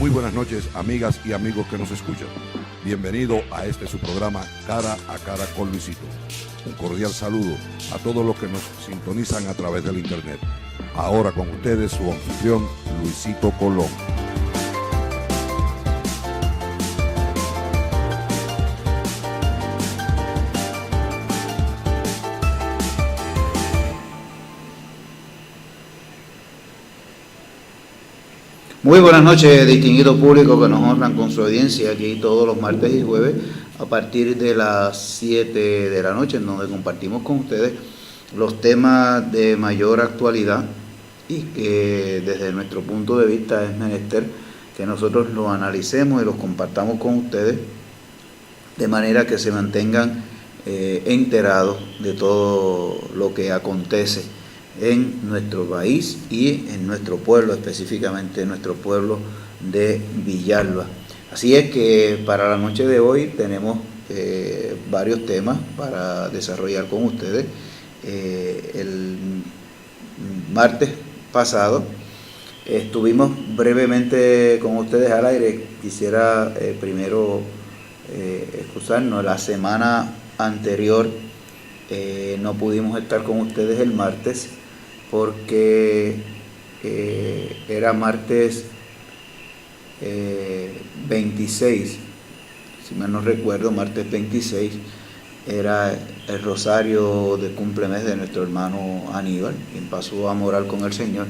Muy buenas noches, amigas y amigos que nos escuchan. Bienvenido a este su programa Cara a Cara con Luisito. Un cordial saludo a todos los que nos sintonizan a través del internet. Ahora con ustedes su anfitrión, Luisito Colón. Muy buenas noches, distinguido público que nos honran con su audiencia aquí todos los martes y jueves a partir de las 7 de la noche, en donde compartimos con ustedes los temas de mayor actualidad y que desde nuestro punto de vista es menester que nosotros los analicemos y los compartamos con ustedes de manera que se mantengan enterados de todo lo que acontece en nuestro país y en nuestro pueblo, específicamente en nuestro pueblo de Villalba. Así es que para la noche de hoy tenemos varios temas para desarrollar con ustedes. El martes pasado estuvimos brevemente con ustedes al aire. Quisiera primero excusarnos. La semana anterior no pudimos estar con ustedes el martes porque era martes 26, si mal no recuerdo, martes 26 era el rosario de cumplemes de nuestro hermano Aníbal, quien pasó a morar con el Señor,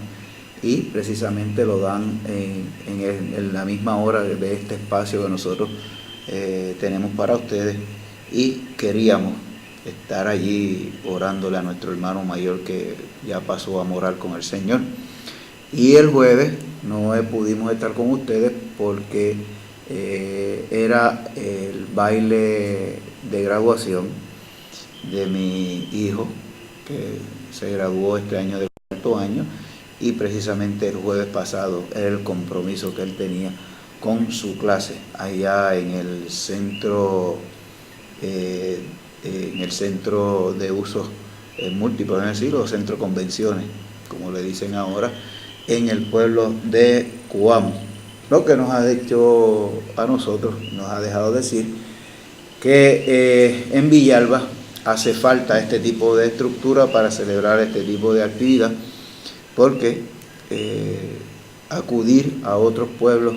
y precisamente lo dan en la misma hora de este espacio que nosotros tenemos para ustedes, y queríamos estar allí orándole a nuestro hermano mayor que ya pasó a morar con el Señor. Y el jueves no pudimos estar con ustedes porque era el baile de graduación de mi hijo, que se graduó este año de cuarto año, y precisamente el jueves pasado era el compromiso que él tenía con su clase allá en el centro de usos múltiples, es decir, o centro convenciones, como le dicen ahora, en el pueblo de Cuamo. Lo que nos ha dicho a nosotros, nos ha dejado decir que en Villalba hace falta este tipo de estructura para celebrar este tipo de actividad, porque acudir a otros pueblos,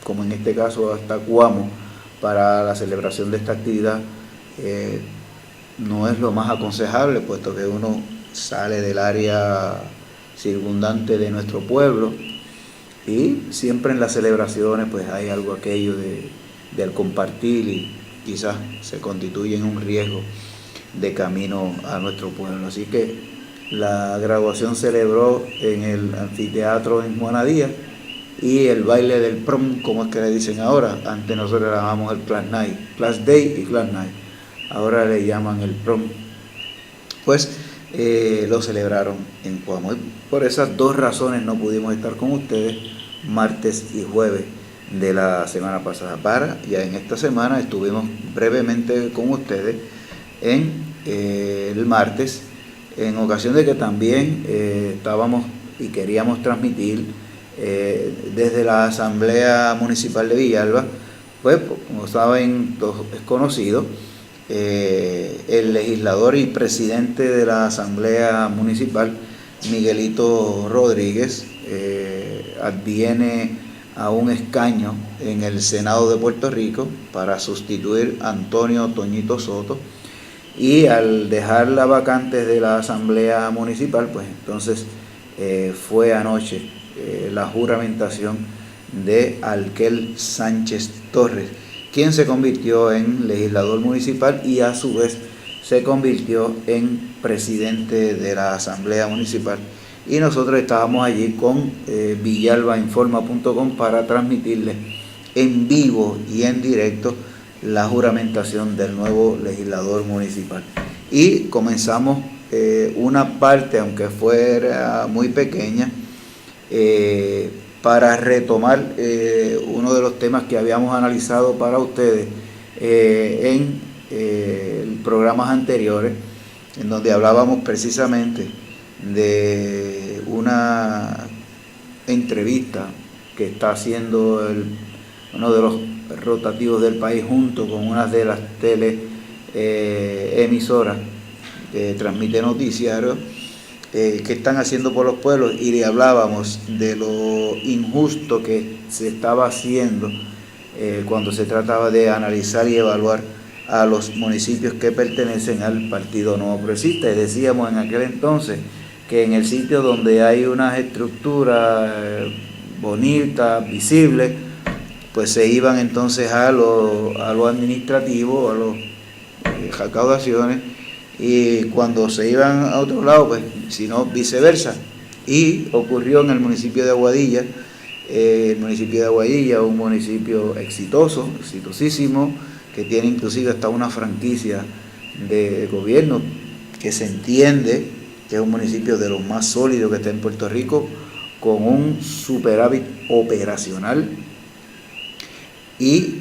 como en este caso hasta Cuamo, para la celebración de esta actividad, no es lo más aconsejable, puesto que uno sale del área circundante de nuestro pueblo y siempre en las celebraciones pues hay algo aquello del compartir, y quizás se constituye en un riesgo de camino a nuestro pueblo. Así que la graduación celebró en el anfiteatro en Juana Díaz, y el baile del prom, como es que le dicen ahora, antes nosotros le llamamos el class day y class night, ahora le llaman el prom, pues lo celebraron en Cuamo. Y por esas dos razones no pudimos estar con ustedes martes y jueves de la semana pasada. Ya en esta semana estuvimos brevemente con ustedes en el martes, en ocasión de que también estábamos y queríamos transmitir desde la Asamblea Municipal de Villalba, pues como saben, es conocido, el legislador y presidente de la Asamblea Municipal, Miguelito Rodríguez, adviene a un escaño en el Senado de Puerto Rico para sustituir a Antonio Toñito Soto, y al dejar la vacante de la Asamblea Municipal, pues entonces fue anoche la juramentación de Alquel Sánchez Torres, quien se convirtió en legislador municipal y a su vez se convirtió en presidente de la Asamblea Municipal. Y nosotros estábamos allí con villalbainforma.com para transmitirles en vivo y en directo la juramentación del nuevo legislador municipal. Y comenzamos una parte, aunque fuera muy pequeña, para retomar uno de los temas que habíamos analizado para ustedes en programas anteriores, en donde hablábamos precisamente de una entrevista que está haciendo uno de los rotativos del país junto con una de las emisoras que transmite noticiarios, que están haciendo por los pueblos, y le hablábamos de lo injusto que se estaba haciendo cuando se trataba de analizar y evaluar a los municipios que pertenecen al Partido Nuevo Progresista. Y decíamos en aquel entonces que en el sitio donde hay unas estructuras bonitas, visibles, pues se iban entonces a lo administrativo, a las recaudaciones, y cuando se iban a otro lado, pues si no, viceversa. Y ocurrió en el municipio de Aguadilla. El municipio de Aguadilla, un municipio exitosísimo, que tiene inclusive hasta una franquicia de gobierno, que se entiende que es un municipio de los más sólidos que está en Puerto Rico, con un superávit operacional y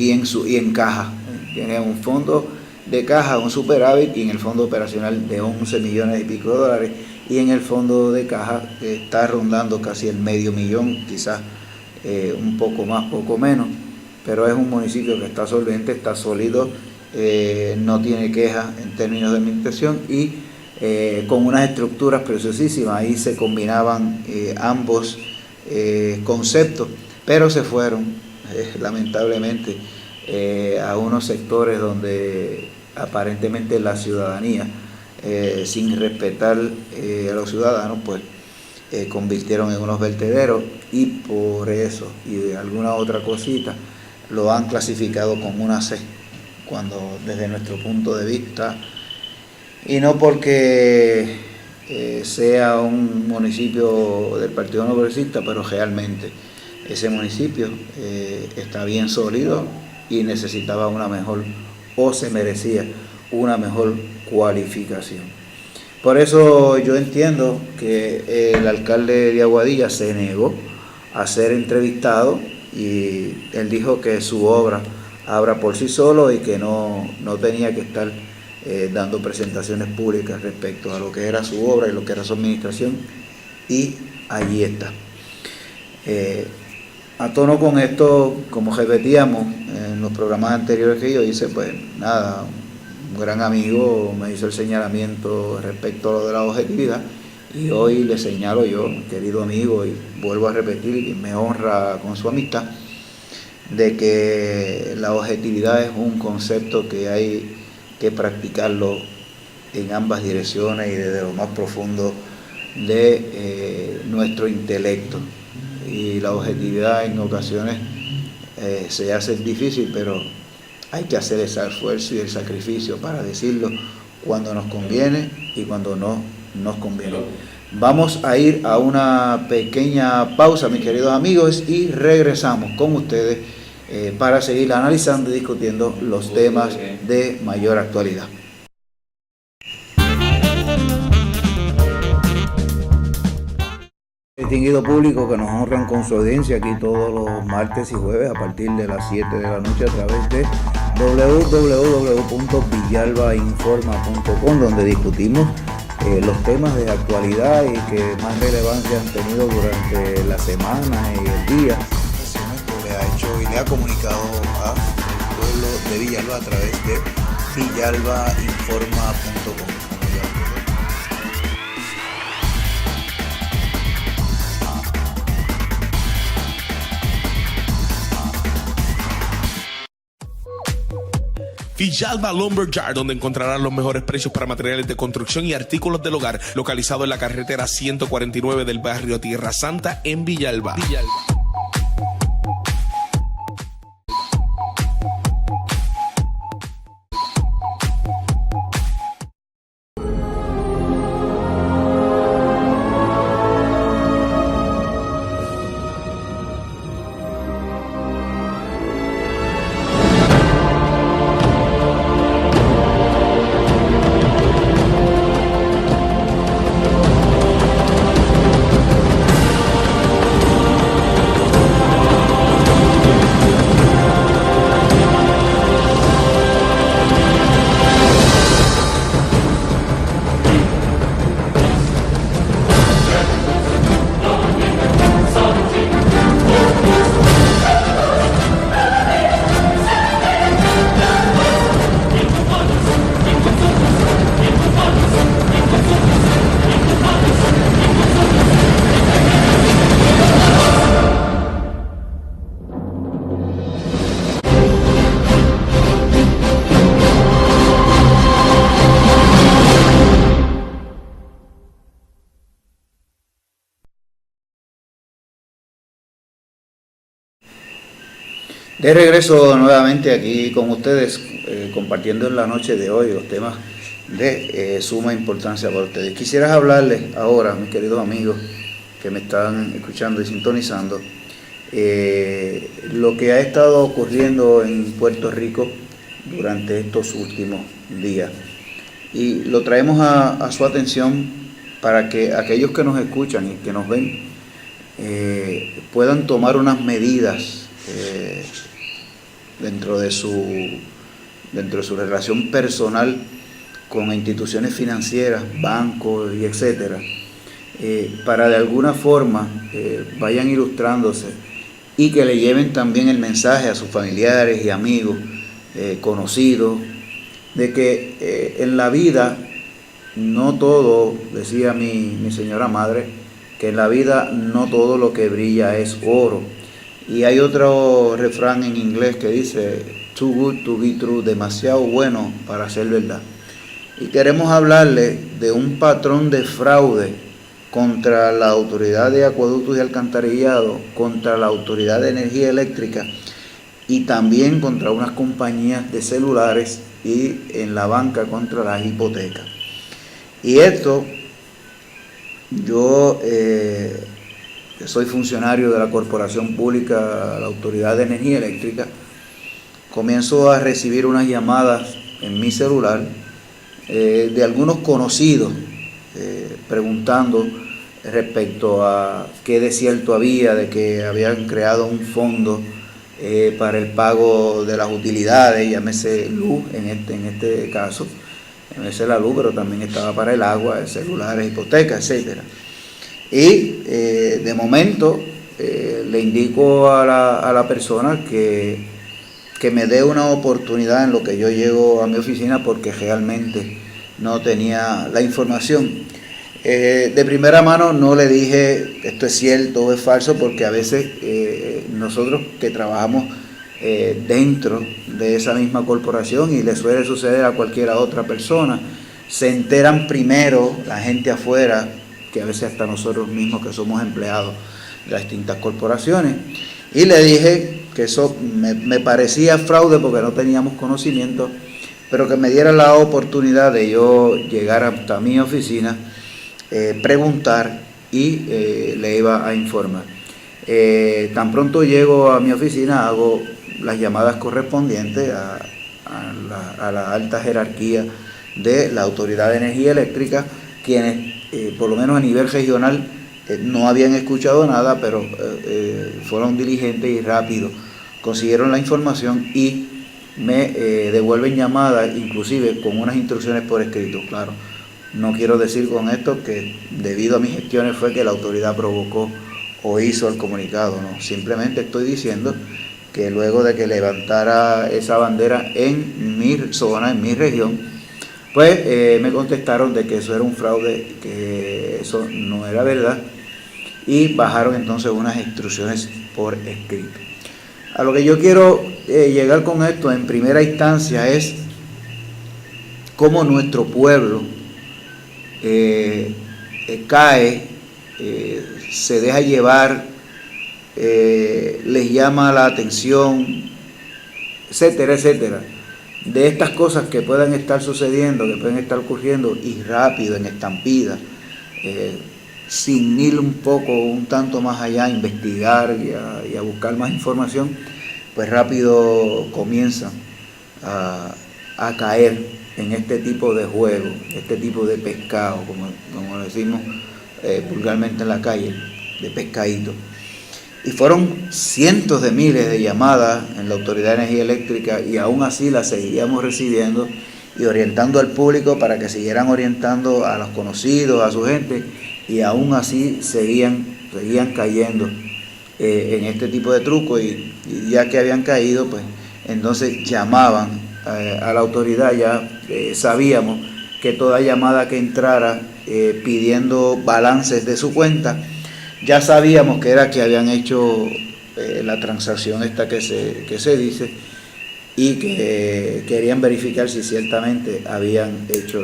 en caja. Tiene un fondo de caja, un superávit, y en el fondo operacional de 11 millones y pico de dólares, y en el fondo de caja está rondando casi el $500,000, quizás un poco más, poco menos, pero es un municipio que está solvente, está sólido, no tiene quejas en términos de administración, y con unas estructuras preciosísimas. Ahí se combinaban ambos conceptos, pero se fueron lamentablemente a unos sectores donde aparentemente la ciudadanía, sin respetar a los ciudadanos, pues convirtieron en unos vertederos, y por eso y alguna otra cosita lo han clasificado como una C, cuando desde nuestro punto de vista, y no porque sea un municipio del Partido No Progresista, pero realmente ese municipio está bien sólido y necesitaba una mejor, o se merecía una mejor cualificación. Por eso yo entiendo que el alcalde de Aguadilla se negó a ser entrevistado, y él dijo que su obra habla por sí solo y que no tenía que estar dando presentaciones públicas respecto a lo que era su obra y lo que era su administración, y allí está. A tono con esto, como repetíamos en los programas anteriores que yo hice, pues nada, un gran amigo me hizo el señalamiento respecto a lo de la objetividad, y hoy le señalo yo, querido amigo, y vuelvo a repetir, y me honra con su amistad, de que la objetividad es un concepto que hay que practicarlo en ambas direcciones y desde lo más profundo de nuestro intelecto. Y la objetividad en ocasiones se hace difícil, pero hay que hacer ese esfuerzo y el sacrificio para decirlo cuando nos conviene y cuando no nos conviene. Vamos a ir a una pequeña pausa, mis queridos amigos, y regresamos con ustedes para seguir analizando y discutiendo los temas de mayor actualidad. Distinguido público que nos honran con su audiencia aquí todos los martes y jueves a partir de las 7 de la noche a través de www.villalbainforma.com, donde discutimos los temas de actualidad y que más relevancia han tenido durante la semana y el día. Le ha hecho y le ha comunicado al pueblo de Villalba a través de villalbainforma.com. Villalba Lumberyard, donde encontrarán los mejores precios para materiales de construcción y artículos del hogar, localizado en la carretera 149 del barrio Tierra Santa en Villalba. De regreso nuevamente aquí con ustedes, compartiendo en la noche de hoy los temas de suma importancia para ustedes. Quisiera hablarles ahora, mis queridos amigos que me están escuchando y sintonizando, lo que ha estado ocurriendo en Puerto Rico durante estos últimos días. Y lo traemos a su atención para que aquellos que nos escuchan y que nos ven puedan tomar unas medidas dentro de su relación personal con instituciones financieras, bancos y etcétera, para de alguna forma vayan ilustrándose y que le lleven también el mensaje a sus familiares y amigos, conocidos, de que en la vida no todo, decía mi señora madre, que en la vida no todo lo que brilla es oro. Y hay otro refrán en inglés que dice, too good to be true, demasiado bueno para ser verdad. Y queremos hablarle de un patrón de fraude contra la Autoridad de Acueductos y Alcantarillado, contra la Autoridad de Energía Eléctrica y también contra unas compañías de celulares y en la banca contra las hipotecas. Y esto, yo soy funcionario de la Corporación Pública, la Autoridad de Energía Eléctrica, comienzo a recibir unas llamadas en mi celular de algunos conocidos preguntando respecto a qué de cierto había, de que habían creado un fondo para el pago de las utilidades, llámese luz en este caso, llámese la luz, pero también estaba para el agua, celulares, hipotecas, etcétera. Y de momento le indico a la persona que me dé una oportunidad en lo que yo llego a mi oficina, porque realmente no tenía la información. De primera mano no le dije esto es cierto o es falso, porque a veces nosotros que trabajamos dentro de esa misma corporación, y le suele suceder a cualquier otra persona, se enteran primero la gente afuera, que a veces hasta nosotros mismos que somos empleados de las distintas corporaciones. Y le dije que eso me parecía fraude porque no teníamos conocimiento, pero que me diera la oportunidad de yo llegar hasta mi oficina, preguntar y le iba a informar. Tan pronto llego a mi oficina, hago las llamadas correspondientes a la alta jerarquía de la Autoridad de Energía Eléctrica, quienes por lo menos a nivel regional no habían escuchado nada, pero fueron diligentes y rápido consiguieron la información y me devuelven llamadas, inclusive con unas instrucciones por escrito. Claro, no quiero decir con esto que debido a mis gestiones fue que la autoridad provocó o hizo el comunicado, no, simplemente estoy diciendo que luego de que levantara esa bandera en mi zona, en mi región, pues me contestaron de que eso era un fraude, que eso no era verdad, y bajaron entonces unas instrucciones por escrito. A lo que yo quiero llegar con esto en primera instancia es cómo nuestro pueblo cae, se deja llevar, les llama la atención, etcétera, etcétera, de estas cosas que puedan estar sucediendo, que pueden estar ocurriendo, y rápido, en estampida, sin ir un tanto más allá, a investigar y a buscar más información, pues rápido comienzan a caer en este tipo de juego, este tipo de pescado, como decimos vulgarmente en la calle, de pescadito. Y fueron cientos de miles de llamadas en la Autoridad de Energía Eléctrica, y aún así las seguíamos recibiendo y orientando al público para que siguieran orientando a los conocidos, a su gente, y aún así seguían cayendo en este tipo de trucos, y ya que habían caído, pues entonces llamaban a la autoridad. Ya sabíamos que toda llamada que entrara pidiendo balances de su cuenta, ya sabíamos que era que habían hecho la transacción esta que se dice, y que querían verificar si ciertamente habían hecho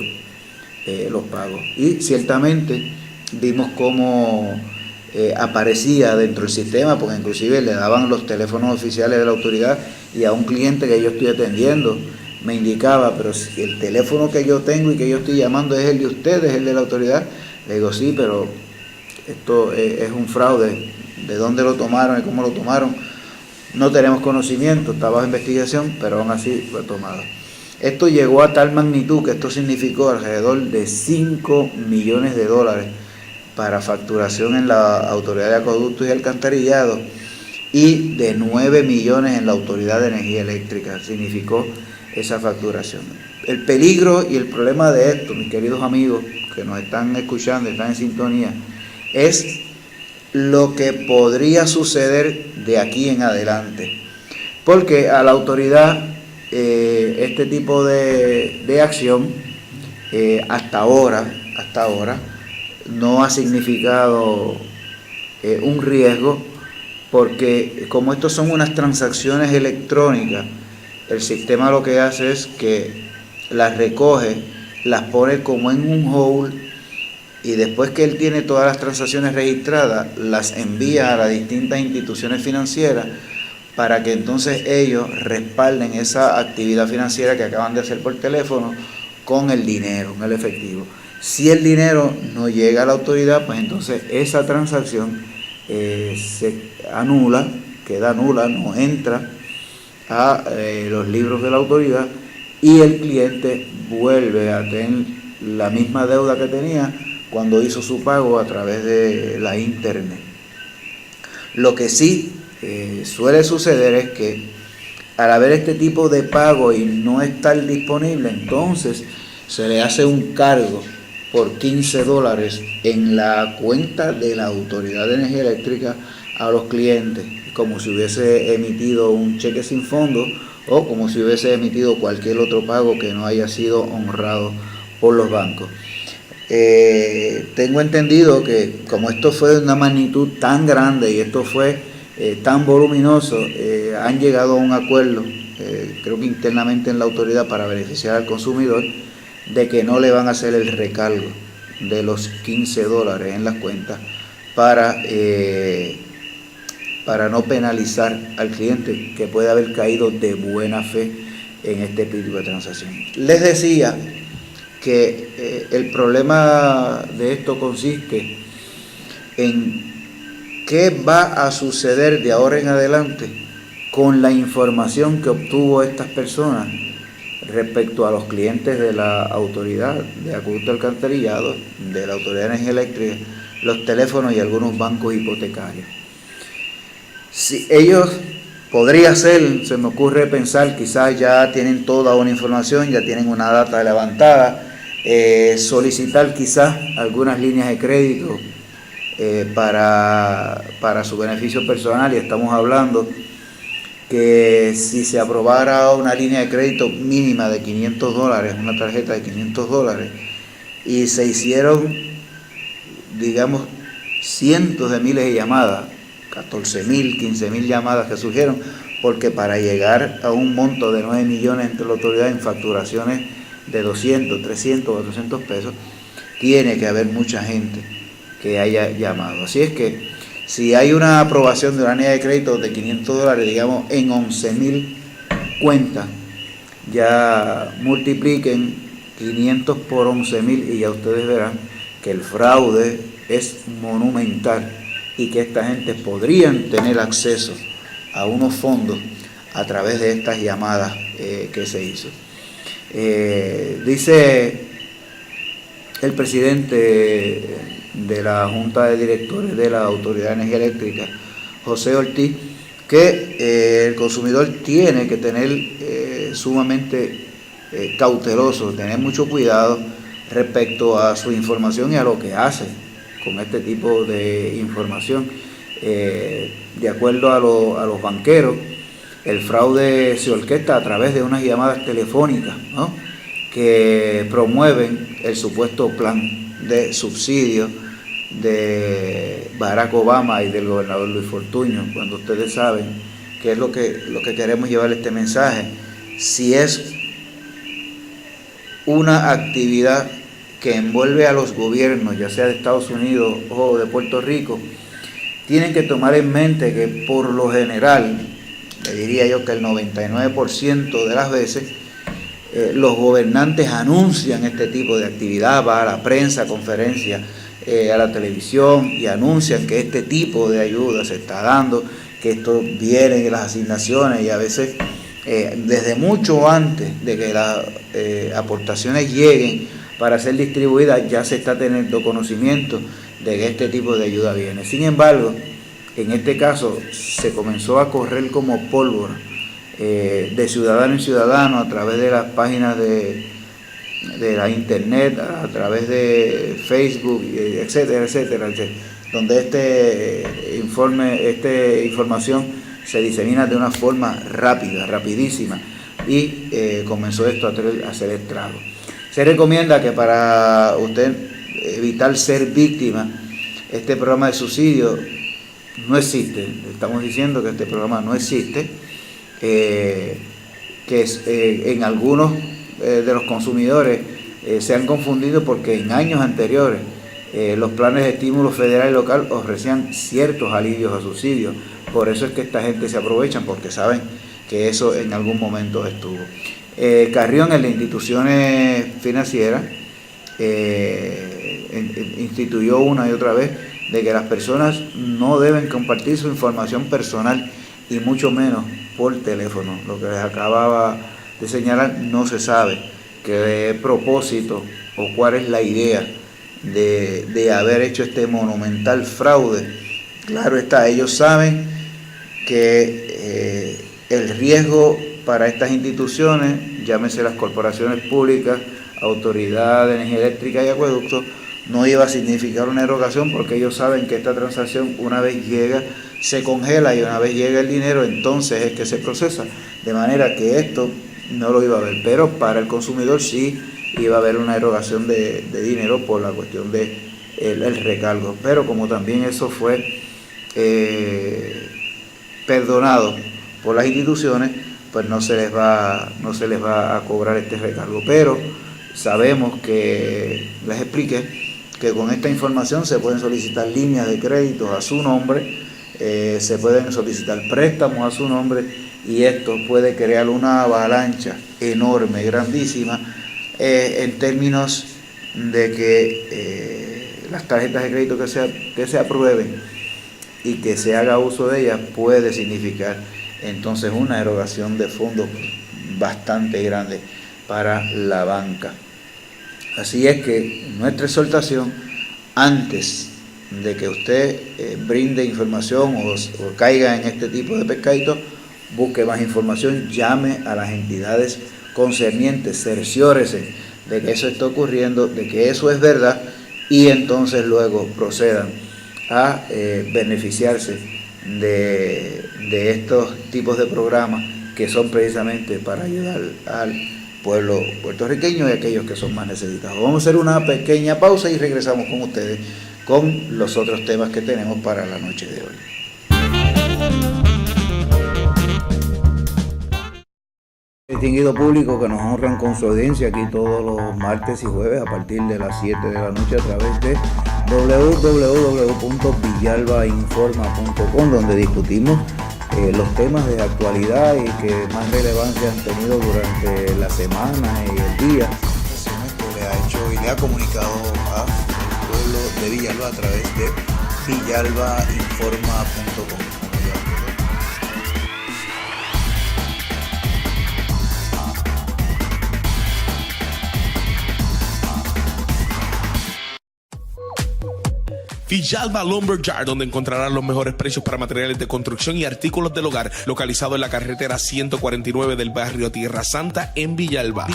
los pagos. Y ciertamente vimos cómo aparecía dentro del sistema, porque inclusive le daban los teléfonos oficiales de la autoridad, y a un cliente que yo estoy atendiendo me indicaba, pero si el teléfono que yo tengo y que yo estoy llamando es el de ustedes, el de la autoridad. Le digo, sí, pero esto es un fraude. ¿De dónde lo tomaron y cómo lo tomaron? No tenemos conocimiento, está bajo investigación, pero aún así fue tomado. Esto llegó a tal magnitud que esto significó alrededor de 5 millones de dólares para facturación en la Autoridad de Acueductos y Alcantarillado, y de 9 millones en la Autoridad de Energía Eléctrica. Significó esa facturación. El peligro y el problema de esto, mis queridos amigos que nos están escuchando, están en sintonía, es lo que podría suceder de aquí en adelante. Porque a la autoridad este tipo de acción hasta ahora no ha significado un riesgo, porque como estos son unas transacciones electrónicas, el sistema lo que hace es que las recoge, las pone como en un hold, y después que él tiene todas las transacciones registradas, las envía a las distintas instituciones financieras para que entonces ellos respalden esa actividad financiera que acaban de hacer por teléfono con el dinero, con el efectivo. Si el dinero no llega a la autoridad, pues entonces esa transacción se anula, queda nula, no entra a los libros de la autoridad, y el cliente vuelve a tener la misma deuda que tenía cuando hizo su pago a través de la internet. Lo que sí suele suceder es que al haber este tipo de pago y no estar disponible, entonces se le hace un cargo por $15 en la cuenta de la Autoridad de Energía Eléctrica a los clientes, como si hubiese emitido un cheque sin fondo o como si hubiese emitido cualquier otro pago que no haya sido honrado por los bancos. Tengo entendido que como esto fue de una magnitud tan grande y esto fue tan voluminoso, han llegado a un acuerdo, creo que internamente en la autoridad, para beneficiar al consumidor, de que no le van a hacer el recargo de los $15 en las cuentas para no penalizar al cliente que puede haber caído de buena fe en este tipo de transacción. Les decía que el problema de esto consiste en qué va a suceder de ahora en adelante con la información que obtuvo estas personas respecto a los clientes de la Autoridad de Acueductos y Alcantarillado, de la Autoridad de Energía Eléctrica, los teléfonos y algunos bancos hipotecarios. Si ellos, podría ser, se me ocurre pensar, quizás ya tienen toda una información, ya tienen una data levantada, solicitar quizás algunas líneas de crédito para su beneficio personal, y estamos hablando que si se aprobara una línea de crédito mínima de $500, una tarjeta de $500, y se hicieron, digamos, cientos de miles de llamadas, 14.000, 15.000 llamadas que surgieron, porque para llegar a un monto de 9 millones entre la autoridad en facturaciones de 200, 300, 400 pesos, tiene que haber mucha gente que haya llamado. Así es que si hay una aprobación de una línea de crédito de $500, digamos, en 11.000 cuentas, ya multipliquen 500 por 11.000 y ya ustedes verán que el fraude es monumental y que esta gente podrían tener acceso a unos fondos a través de estas llamadas que se hizo. Dice el presidente de la Junta de Directores de la Autoridad de Energía Eléctrica, José Ortiz, que el consumidor tiene que tener sumamente cauteloso, tener mucho cuidado respecto a su información y a lo que hace con este tipo de información. De acuerdo a los banqueros, el fraude se orquesta a través de unas llamadas telefónicas, ¿no?, que promueven el supuesto plan de subsidio de Barack Obama y del gobernador Luis Fortuño, cuando ustedes saben que es lo que queremos llevar este mensaje. Si es una actividad que envuelve a los gobiernos, ya sea de Estados Unidos o de Puerto Rico, tienen que tomar en mente que por lo general, le diría yo que el 99% de las veces, los gobernantes anuncian este tipo de actividad, va a la prensa, conferencias, a la televisión, y anuncian que este tipo de ayuda se está dando, que esto viene en las asignaciones, y a veces desde mucho antes de que las aportaciones lleguen para ser distribuidas ya se está teniendo conocimiento de que este tipo de ayuda viene. Sin embargo, en este caso se comenzó a correr como pólvora de ciudadano en ciudadano a través de las páginas de la internet, a través de Facebook, etcétera, etcétera, donde esta información se disemina de una forma rápida, rapidísima, y comenzó esto a hacer estragos. Se recomienda que para usted evitar ser víctima, este programa de subsidio no existe. Estamos diciendo que este programa no existe, que en algunos de los consumidores se han confundido porque en años anteriores los planes de estímulo federal y local ofrecían ciertos alivios a subsidios. Por eso es que esta gente se aprovechan, porque saben que eso en algún momento estuvo. Carrión, en las instituciones financieras, instituyó una y otra vez de que las personas no deben compartir su información personal, y mucho menos por teléfono. Lo que les acababa de señalar, no se sabe qué propósito o cuál es la idea de haber hecho este monumental fraude. Claro está, ellos saben que el riesgo para estas instituciones, llámese las corporaciones públicas, Autoridad de Energía Eléctrica y Acueductos, no iba a significar una erogación, porque ellos saben que esta transacción, una vez llega, se congela, y una vez llega el dinero, entonces es que se procesa, de manera que esto no lo iba a haber. Pero para el consumidor sí iba a haber una erogación de dinero por la cuestión de el recargo. Pero como también eso fue perdonado por las instituciones, pues no se les va a cobrar este recargo. Pero sabemos que, les expliqué, que con esta información se pueden solicitar líneas de créditos a su nombre, se pueden solicitar préstamos a su nombre, y esto puede crear una avalancha enorme, grandísima, en términos de que las tarjetas de crédito que se aprueben y que se haga uso de ellas puede significar entonces una erogación de fondos bastante grande para la banca. Así es que nuestra exhortación, antes de que usted brinde información o caiga en este tipo de pescaditos, busque más información, llame a las entidades concernientes, cerciórese de que eso está ocurriendo, de que eso es verdad, y entonces luego procedan a beneficiarse de estos tipos de programas que son precisamente para ayudar al pueblo puertorriqueño y aquellos que son más necesitados. Vamos a hacer una pequeña pausa y regresamos con ustedes con los otros temas que tenemos para la noche de hoy. Distinguido público que nos honran con su audiencia aquí todos los martes y jueves a partir de las 7 de la noche a través de www.villalbainforma.com, donde discutimos los temas de actualidad y que más relevancia han tenido durante la semana y el día. Que le ha hecho y le ha comunicado al pueblo de Villalba a través de villalbainforma.com. Villalba Lumberyard, donde encontrarán los mejores precios para materiales de construcción y artículos del hogar, localizado en la carretera 149 del barrio Tierra Santa en Villalba.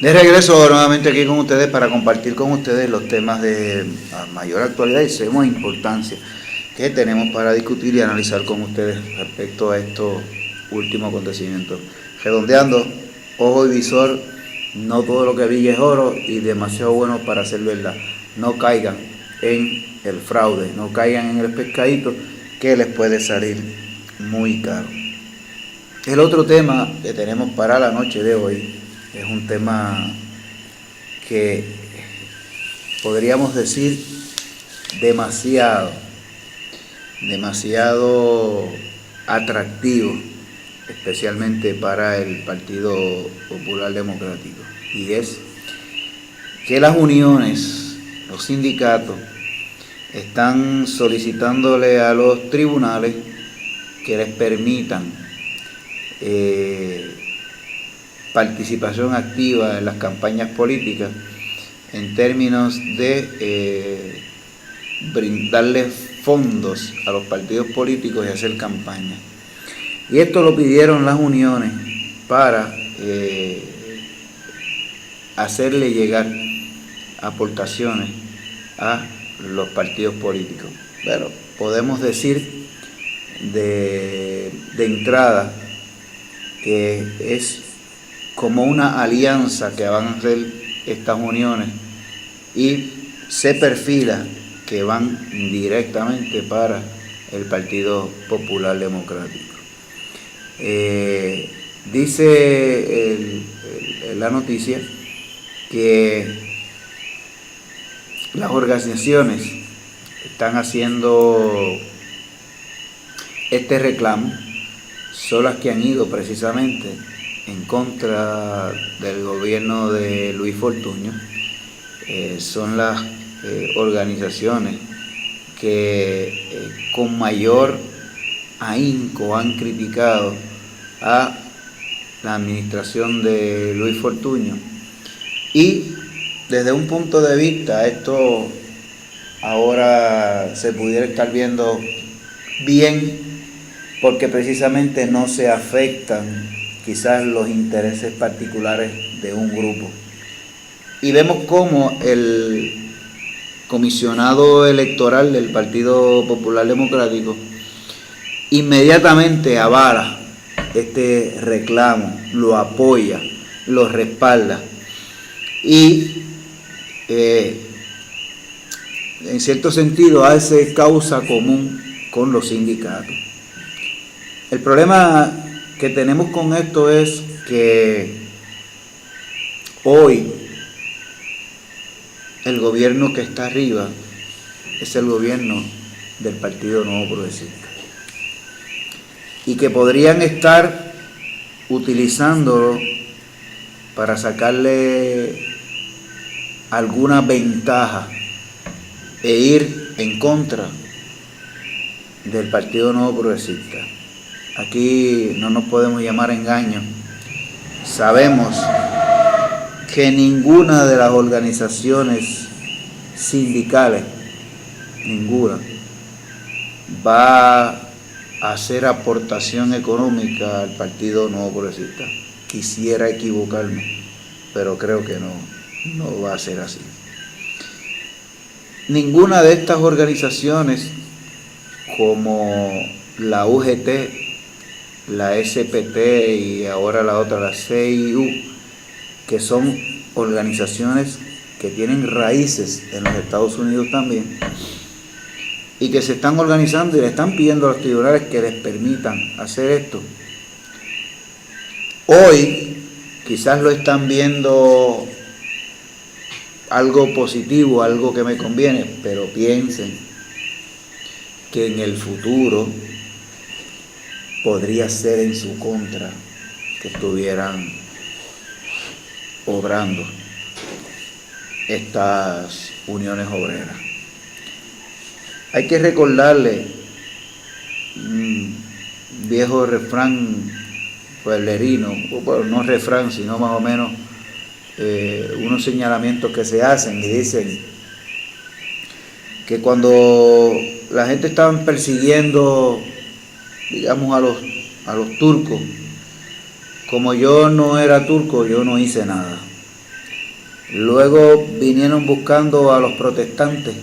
De regreso nuevamente aquí con ustedes para compartir con ustedes los temas de mayor actualidad y suma importancia que tenemos para discutir y analizar con ustedes respecto a estos últimos acontecimientos. Redondeando, ojo y visor, no todo lo que brilla es oro y demasiado bueno para ser verdad. No caigan en el fraude, no caigan en el pescadito que les puede salir muy caro. El otro tema que tenemos para la noche de hoy es un tema que podríamos decir demasiado atractivo, especialmente para el Partido Popular Democrático, y es que las uniones, los sindicatos, están solicitándole a los tribunales que les permitan participación activa en las campañas políticas en términos de brindarles fondos a los partidos políticos y hacer campaña. Y esto lo pidieron las uniones para hacerle llegar aportaciones a los partidos políticos. Pero podemos decir de entrada que es como una alianza que van a hacer estas uniones y se perfila que van directamente para el Partido Popular Democrático. Dice la noticia que las organizaciones están haciendo este reclamo, son las que han ido precisamente en contra del gobierno de Luis Fortuño. Son las organizaciones que con mayor ahínco han criticado a la administración de Luis Fortuño, y desde un punto de vista esto ahora se pudiera estar viendo bien, porque precisamente no se afectan quizás los intereses particulares de un grupo. Y vemos cómo el comisionado electoral del Partido Popular Democrático inmediatamente avala este reclamo, lo apoya, lo respalda y en cierto sentido hace causa común con los sindicatos. El problema que tenemos con esto es que hoy el gobierno que está arriba es el gobierno del Partido Nuevo Progresista, y que podrían estar utilizándolo para sacarle alguna ventaja e ir en contra del Partido Nuevo Progresista. Aquí no nos podemos llamar a engaño. Sabemos que ninguna de las organizaciones sindicales, ninguna, va a hacer aportación económica al Partido Nuevo Progresista. Quisiera equivocarme, pero creo que no va a ser así. Ninguna de estas organizaciones, como la UGT, la SPT y ahora la otra, la CIU, que son organizaciones que tienen raíces en los Estados Unidos también, y que se están organizando y le están pidiendo a los tribunales que les permitan hacer esto. Hoy quizás lo están viendo algo positivo, algo que me conviene, pero piensen que en el futuro podría ser en su contra que estuvieran obrando estas uniones obreras. Hay que recordarle un viejo refrán pueblerino, bueno, no refrán, sino más o menos unos señalamientos que se hacen, y dicen que cuando la gente estaba persiguiendo, digamos, a los turcos, como yo no era turco, yo no hice nada. Luego vinieron buscando a los protestantes.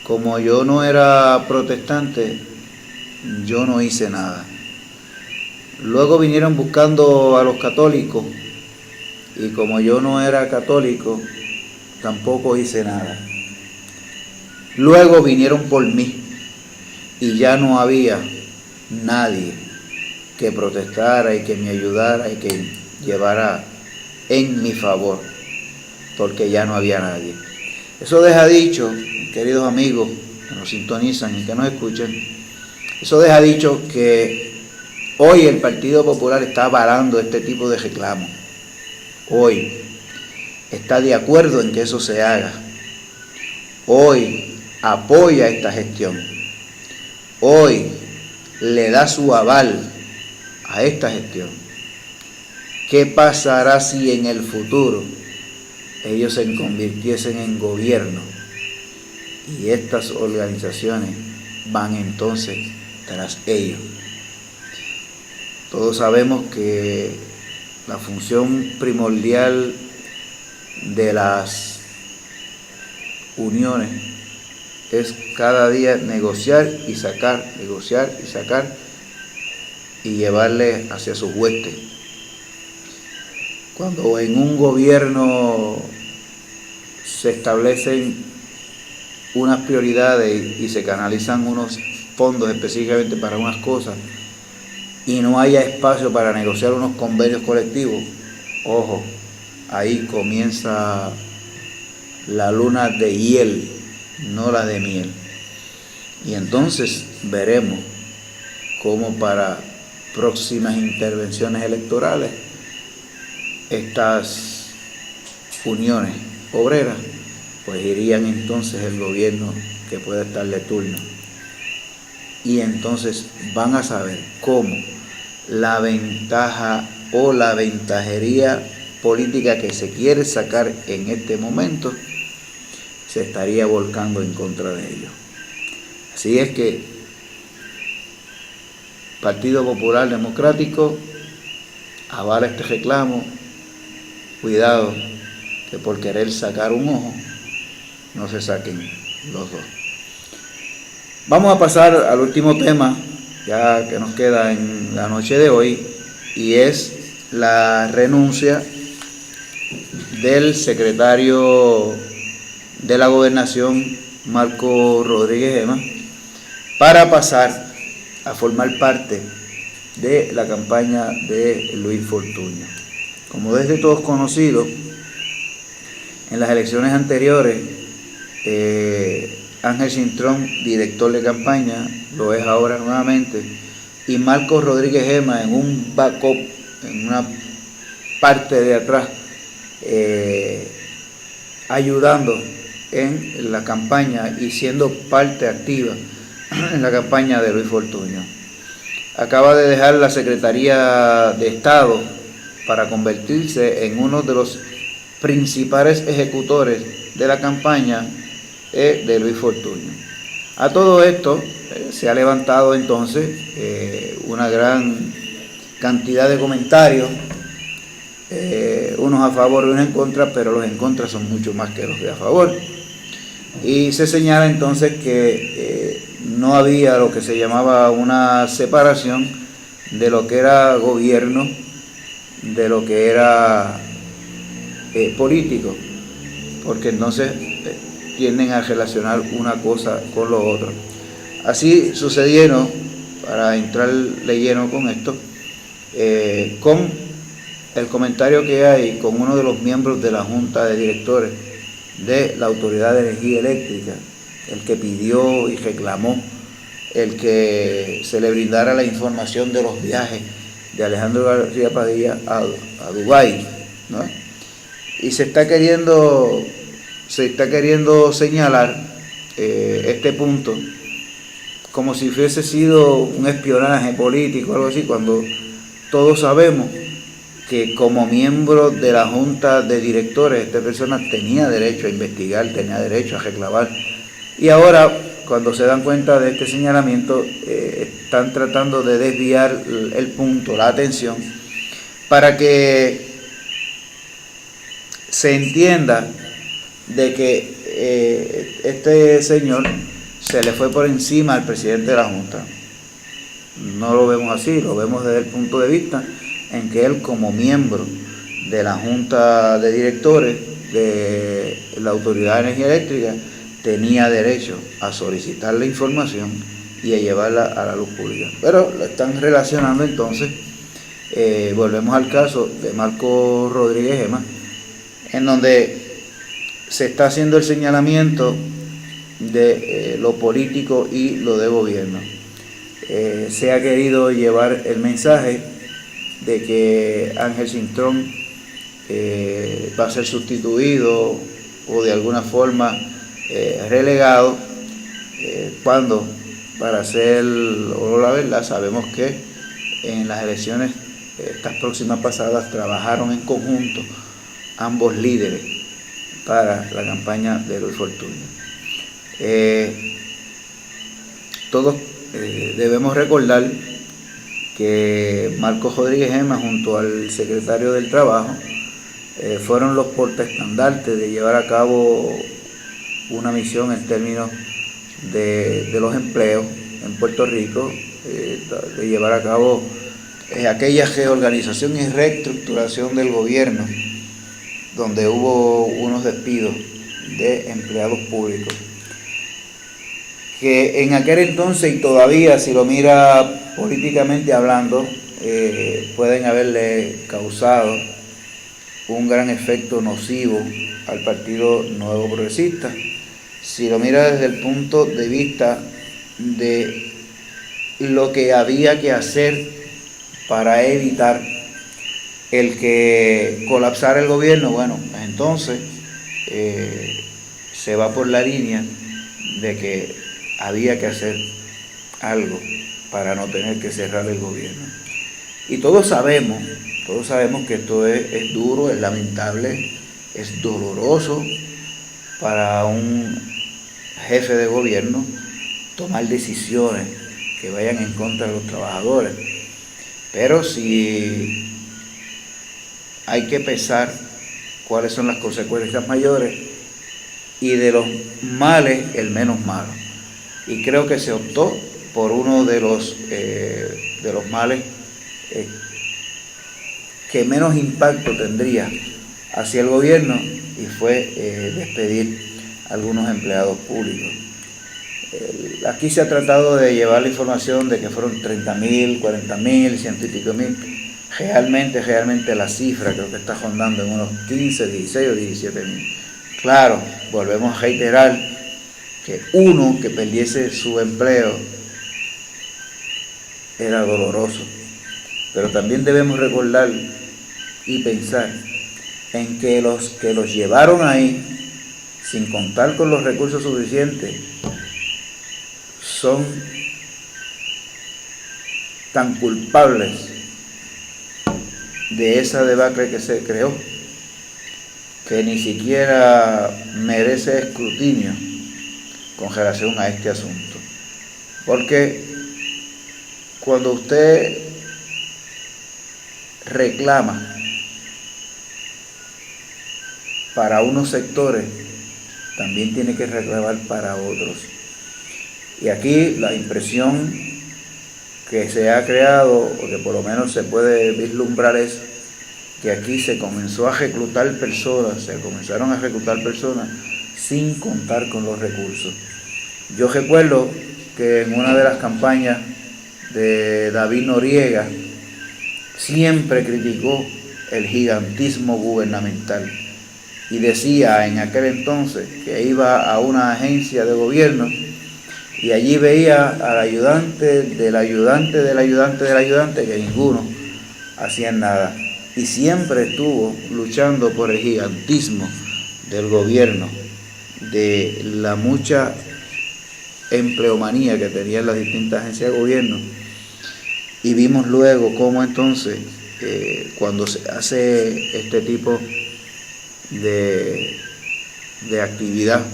Como yo no era protestante, yo no hice nada. Luego vinieron buscando a los católicos, y como yo no era católico, tampoco hice nada. Luego vinieron por mí, y ya no había nadie que protestara y que me ayudara y que llevara en mi favor, porque ya no había nadie. Eso deja dicho, queridos amigos que nos sintonizan y que nos escuchan, eso deja dicho que hoy el Partido Popular está avalando este tipo de reclamos. Hoy está de acuerdo en que eso se haga. Hoy apoya esta gestión. Hoy le da su aval a esta gestión. ¿Qué pasará si en el futuro ellos se convirtiesen en gobierno y estas organizaciones van entonces tras ellos? Todos sabemos que la función primordial de las uniones es cada día negociar y sacar y llevarle hacia sus huestes. Cuando en un gobierno se establecen unas prioridades y se canalizan unos fondos específicamente para unas cosas y no haya espacio para negociar unos convenios colectivos, ojo, ahí comienza la luna de hiel, no la de miel. Y entonces veremos cómo para próximas intervenciones electorales estas uniones obreras pues irían entonces el gobierno que pueda estar de turno, y entonces van a saber cómo la ventaja o la ventajería política que se quiere sacar en este momento se estaría volcando en contra de ellos. Así es que Partido Popular Democrático avala este reclamo. Cuidado, que por querer sacar un ojo no se saquen los dos. Vamos a pasar al último tema ya que nos queda en la noche de hoy, y es la renuncia del secretario de la Gobernación, Marco Rodríguez Gema, para pasar a formar parte de la campaña de Luis Fortuño. Como desde todos conocido, en las elecciones anteriores, Ángel Cintrón, director de campaña, lo es ahora nuevamente, y Marco Rodríguez Gema en un backup, en una parte de atrás, ayudando en la campaña y siendo parte activa en la campaña de Luis Fortuño. Acaba de dejar la Secretaría de Estado para convertirse en uno de los principales ejecutores de la campaña de Luis Fortuño. A todo esto se ha levantado entonces una gran cantidad de comentarios, unos a favor y unos en contra, pero los en contra son mucho más que los de a favor. Y se señala entonces que no había lo que se llamaba una separación de lo que era gobierno, de lo que era político, porque entonces tienden a relacionar una cosa con lo otro. Así sucedieron, para entrar de lleno con esto, con el comentario que hay con uno de los miembros de la Junta de Directores de la Autoridad de Energía Eléctrica, el que pidió y reclamó el que se le brindara la información de los viajes de Alejandro García Padilla a Dubái, ¿no? Y se está queriendo señalar este punto como si hubiese sido un espionaje político o algo así, cuando todos sabemos que como miembro de la Junta de Directores esta persona tenía derecho a investigar, tenía derecho a reclamar, y ahora cuando se dan cuenta de este señalamiento están tratando de desviar el punto, la atención, para que se entienda de que este señor se le fue por encima al presidente de la Junta. No lo vemos así, lo vemos desde el punto de vista en que él, como miembro de la Junta de Directores de la Autoridad de Energía Eléctrica, tenía derecho a solicitar la información y a llevarla a la luz pública. Pero lo están relacionando entonces, volvemos al caso de Marco Rodríguez Gema, en donde se está haciendo el señalamiento de lo político y lo de gobierno. Se ha querido llevar el mensaje de que Ángel Cintrón va a ser sustituido o de alguna forma relegado, cuando, para hacer la verdad, sabemos que en las elecciones estas próximas pasadas trabajaron en conjunto ambos líderes para la campaña de Luis Fortuño. Todos debemos recordar que Marcos Rodríguez Gema, junto al secretario del Trabajo, fueron los portaestandartes de llevar a cabo una misión en términos de los empleos en Puerto Rico, de llevar a cabo aquella reorganización y reestructuración del gobierno, donde hubo unos despidos de empleados públicos, que en aquel entonces y todavía, si lo mira políticamente hablando, pueden haberle causado un gran efecto nocivo al Partido Nuevo Progresista. Si lo mira desde el punto de vista de lo que había que hacer para evitar el que colapsara el gobierno, bueno, entonces se va por la línea de que había que hacer algo para no tener que cerrar el gobierno. Y todos sabemos que esto es duro, es lamentable, es doloroso para un jefe de gobierno tomar decisiones que vayan en contra de los trabajadores. Pero si hay que pesar cuáles son las consecuencias mayores, y de los males el menos malo. Y creo que se optó por uno de los males que menos impacto tendría hacia el gobierno, y fue despedir a algunos empleados públicos. Aquí se ha tratado de llevar la información de que fueron 30.000, 40.000, 100 y pico mil. Realmente la cifra creo que está rondando en unos 15, 16 o 17.000. Claro, volvemos a reiterar que uno que perdiese su empleo era doloroso, pero también debemos recordar y pensar en que los que los llevaron ahí, sin contar con los recursos suficientes, son tan culpables de esa debacle que se creó, que ni siquiera merece escrutinio con relación a este asunto. Porque cuando usted reclama para unos sectores, también tiene que reclamar para otros. Y aquí la impresión que se ha creado, o que por lo menos se puede vislumbrar, es que aquí se comenzó a reclutar personas, sin contar con los recursos. Yo recuerdo que en una de las campañas de David Noriega siempre criticó el gigantismo gubernamental y decía en aquel entonces que iba a una agencia de gobierno y allí veía al ayudante del ayudante del ayudante del ayudante, que ninguno hacían nada, y siempre estuvo luchando por el gigantismo del gobierno, de la mucha empleomanía que tenían las distintas agencias de gobierno. Y vimos luego cómo entonces cuando se hace este tipo de actividad,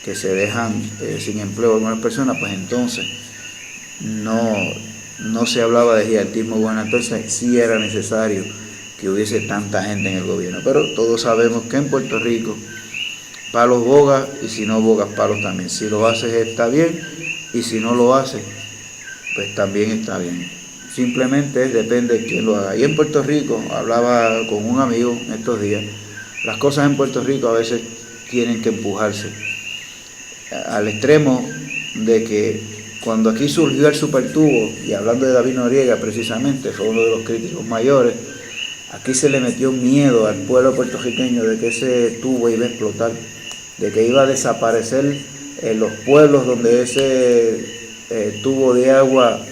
que se dejan sin empleo algunas personas, pues entonces no se hablaba de gigantismo. Bueno, entonces sí era necesario que hubiese tanta gente en el gobierno. Pero todos sabemos que en Puerto Rico palos bogas, y si no bogas palos también. Si lo haces está bien, y si no lo haces, pues también está bien. Simplemente depende de quién lo haga. Y en Puerto Rico, hablaba con un amigo estos días, las cosas en Puerto Rico a veces tienen que empujarse al extremo de que cuando aquí surgió el supertubo, y hablando de David Noriega precisamente, fue uno de los críticos mayores, aquí se le metió miedo al pueblo puertorriqueño de que ese tubo iba a explotar, de que iba a desaparecer en los pueblos donde ese tubo de agua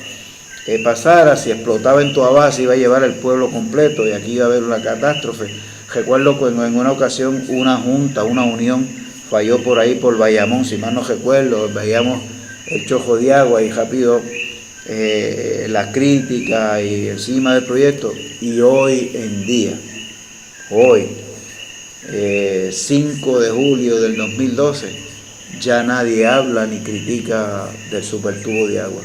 pasara. Si explotaba en Toabá se iba a llevar el pueblo completo y aquí iba a haber una catástrofe. Recuerdo cuando en una ocasión una junta, una unión, falló por ahí por Bayamón, si mal no recuerdo, veíamos el chojo de agua y rápido la crítica y encima del proyecto. Y hoy en día, 5 de julio del 2012, ya nadie habla ni critica del supertubo de agua,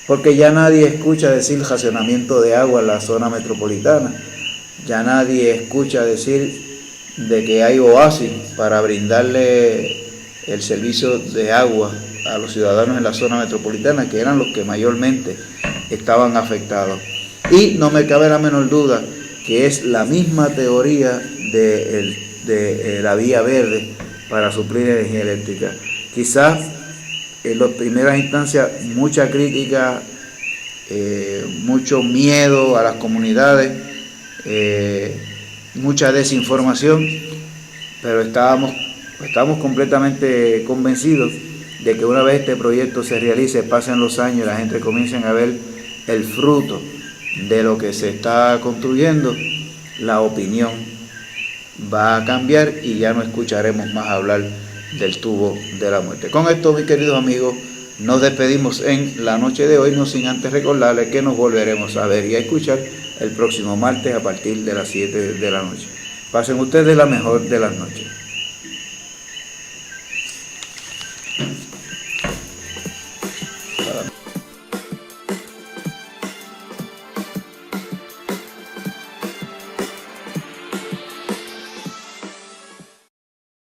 porque ya nadie escucha decir racionamiento de agua en la zona metropolitana, ya nadie escucha decir de que hay oasis para brindarle el servicio de agua a los ciudadanos en la zona metropolitana, que eran los que mayormente estaban afectados. Y no me cabe la menor duda que es la misma teoría de la vía verde para suplir energía eléctrica. Quizás en las primeras instancias mucha crítica, mucho miedo a las comunidades, mucha desinformación, pero estamos completamente convencidos de que una vez este proyecto se realice, pasen los años y la gente comience a ver el fruto de lo que se está construyendo, la opinión va a cambiar y ya no escucharemos más hablar del tubo de la muerte. Con esto, mis queridos amigos, nos despedimos en la noche de hoy, no sin antes recordarles que nos volveremos a ver y a escuchar el próximo martes a partir de las 7 de la noche. Pasen ustedes la mejor de las noches.